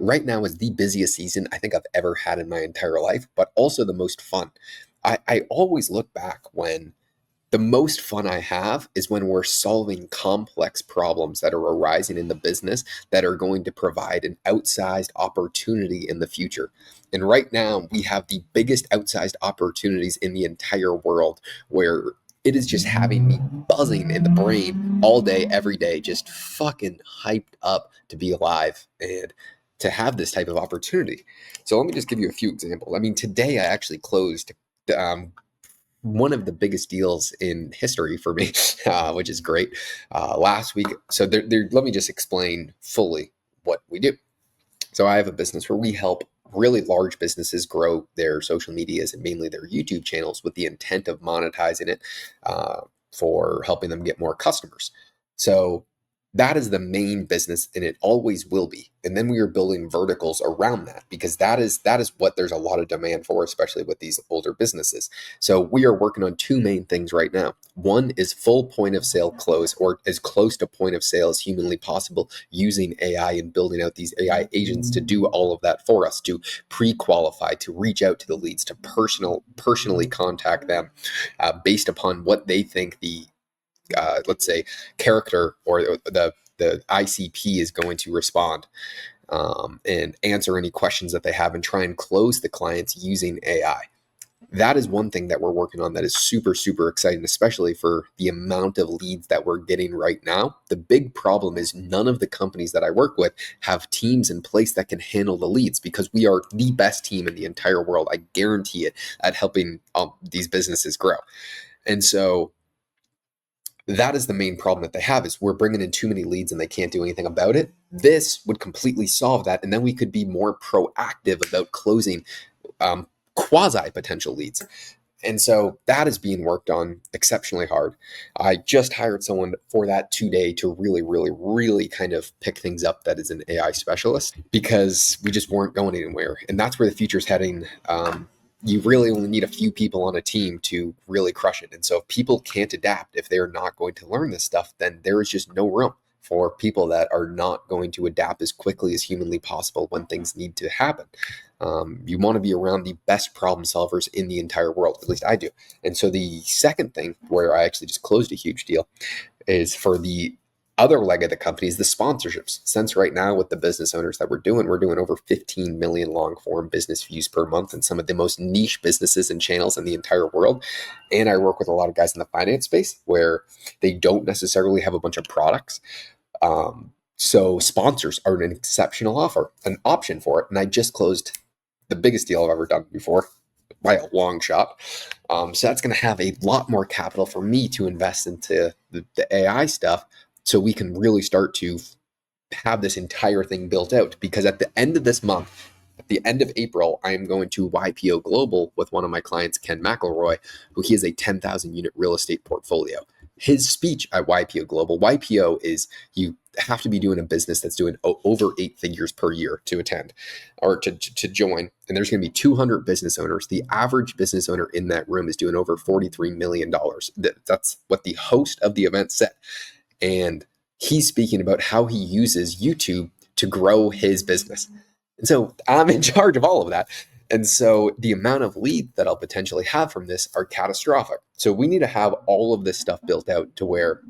right now is the busiest season I think I've ever had in my entire life, but also the most fun. I always look back when the most fun I have is when we're solving complex problems that are arising in the business that are going to provide an outsized opportunity in the future. And right now, we have the biggest outsized opportunities in the entire world where it is just having me buzzing in the brain all day, every day, just fucking hyped up to be alive and to have this type of opportunity. So let me just give you a few examples. I mean, today I actually closed um, one of the biggest deals in history for me, which is great. Last week, so let me just explain fully what we do. So I have a business where we help really large businesses grow their social medias and mainly their YouTube channels with the intent of monetizing it for helping them get more customers. So that is the main business and it always will be. And then we are building verticals around that because that is what there's a lot of demand for, especially with these older businesses. So we are working on two main things right now. One is full point of sale close, or as close to point of sale as humanly possible, using AI and building out these AI agents to do all of that for us, to pre-qualify, to reach out to the leads, to personally contact them based upon what they think the let's say character or the ICP is going to respond, and answer any questions that they have and try and close the clients using AI. That is one thing that we're working on that is super, super exciting, especially for the amount of leads that we're getting right now. The big problem is none of the companies that I work with have teams in place that can handle the leads because we are the best team in the entire world. I guarantee it at helping these businesses grow. And so that is the main problem that they have is we're bringing in too many leads and they can't do anything about it. This would completely solve that. And then we could be more proactive about closing quasi potential leads. And so that is being worked on exceptionally hard. I just hired someone for that today to really, really, really kind of pick things up that is an AI specialist because we just weren't going anywhere. And that's where the future's heading. You really only need a few people on a team to really crush it. And so if people can't adapt, if they're not going to learn this stuff, then there is just no room for people that are not going to adapt as quickly as humanly possible when things need to happen. You want to be around the best problem solvers in the entire world. At least I do. And so the second thing where I actually just closed a huge deal is for the other leg of the company is the sponsorships. Since right now with the business owners that we're doing over 15 million long form business views per month in some of the most niche businesses and channels in the entire world. And I work with a lot of guys in the finance space where they don't necessarily have a bunch of products. So sponsors are an exceptional an option for it. And I just closed the biggest deal I've ever done before by a long shot. So that's going to have a lot more capital for me to invest into the AI stuff so we can really start to have this entire thing built out. Because at the end of this month, at the end of April, I am going to YPO Global with one of my clients, Ken McElroy, who he has a 10,000 unit real estate portfolio. His speech at YPO Global, YPO is you have to be doing a business that's doing over 8 figures per year to attend or to join. And there's going to be 200 business owners. The average business owner in that room is doing over $43 million. That's what the host of the event said. And he's speaking about how he uses YouTube to grow his business. And so I'm in charge of all of that. And so the amount of lead that I'll potentially have from this are catastrophic. So we need to have all of this stuff built out to where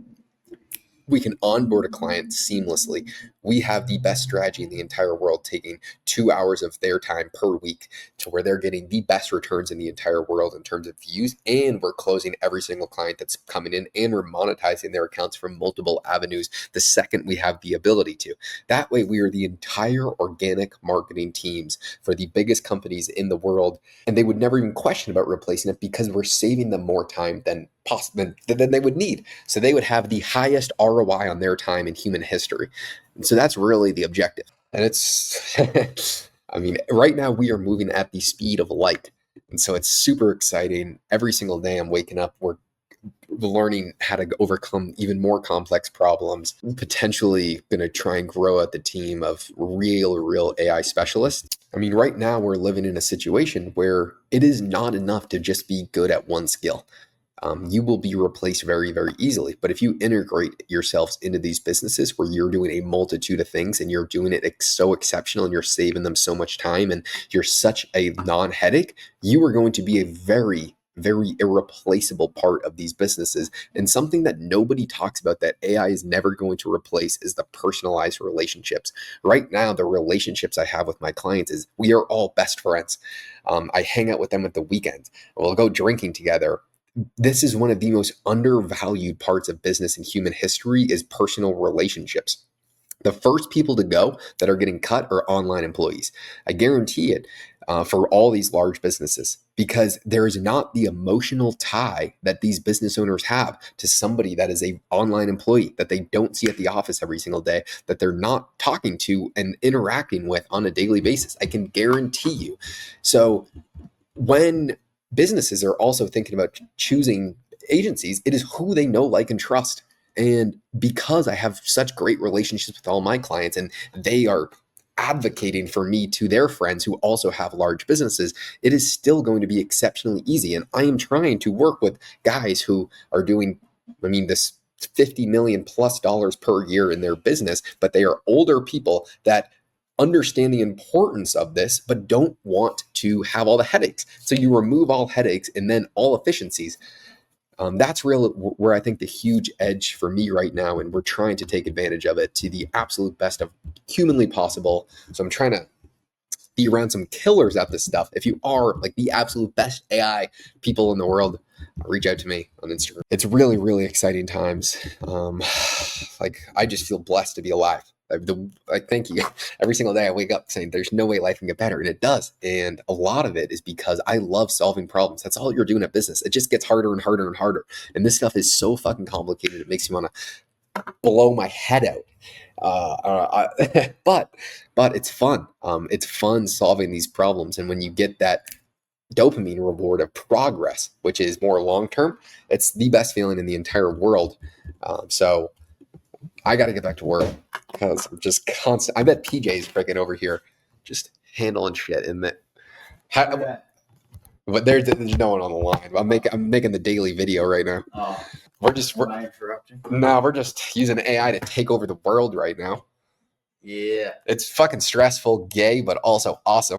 we can onboard a client seamlessly. We have the best strategy in the entire world, taking 2 hours of their time per week to where they're getting the best returns in the entire world in terms of views. And we're closing every single client that's coming in and we're monetizing their accounts from multiple avenues the second we have the ability to. That way, we are the entire organic marketing teams for the biggest companies in the world. And they would never even question about replacing it because we're saving them more time than than they would need. So they would have the highest ROI on their time in human history. And so that's really the objective. And it's, I mean, right now we are moving at the speed of light. And so it's super exciting. Every single day I'm waking up, we're learning how to overcome even more complex problems. Potentially going to try and grow out the team of real AI specialists. I mean, right now we're living in a situation where it is not enough to just be good at one skill. you will be replaced very, very easily. But if you integrate yourselves into these businesses where you're doing a multitude of things and you're doing it so exceptional and you're saving them so much time and you're such a non-headache, you are going to be a very, very irreplaceable part of these businesses. And something that nobody talks about that AI is never going to replace is the personalized relationships. Right now, the relationships I have with my clients is we are all best friends. I hang out with them at the weekends. We'll go drinking together. This is one of the most undervalued parts of business in human history is personal relationships. The first people to go that are getting cut are online employees. I guarantee it for all these large businesses because there is not the emotional tie that these business owners have to somebody that is a online employee that they don't see at the office every single day, that they're not talking to and interacting with on a daily basis. I can guarantee you. So when businesses are also thinking about choosing agencies, it is who they know, like, and trust. And because I have such great relationships with all my clients and they are advocating for me to their friends who also have large businesses, it is still going to be exceptionally easy. And I am trying to work with guys who are doing, this $50 million plus per year in their business, but they are older people that understand the importance of this, but don't want to have all the headaches. So you remove all headaches and then all efficiencies. That's real where I think the huge edge for me right now, and we're trying to take advantage of it to the absolute best of humanly possible. So I'm trying to be around some killers at this stuff. If you are like the absolute best AI people in the world, reach out to me on Instagram. It's really, really exciting times. I just feel blessed to be alive. Thank you. Every single day I wake up saying there's no way life can get better, and it does. And a lot of it is because I love solving problems. That's all you're doing at business. It just gets harder and harder and harder. And this stuff is so fucking complicated. It makes me want to blow my head out. But it's fun. It's fun solving these problems. And when you get that dopamine reward of progress, which is more long term, it's the best feeling in the entire world. So I got to get back to work because I'm just constant. I bet PJ's freaking over here just handling shit in that. But there's no one on the line. I'm making the daily video right now. Oh, We're am I interrupting? No, we're just using AI to take over the world right now. Yeah. It's fucking stressful, gay, but also awesome.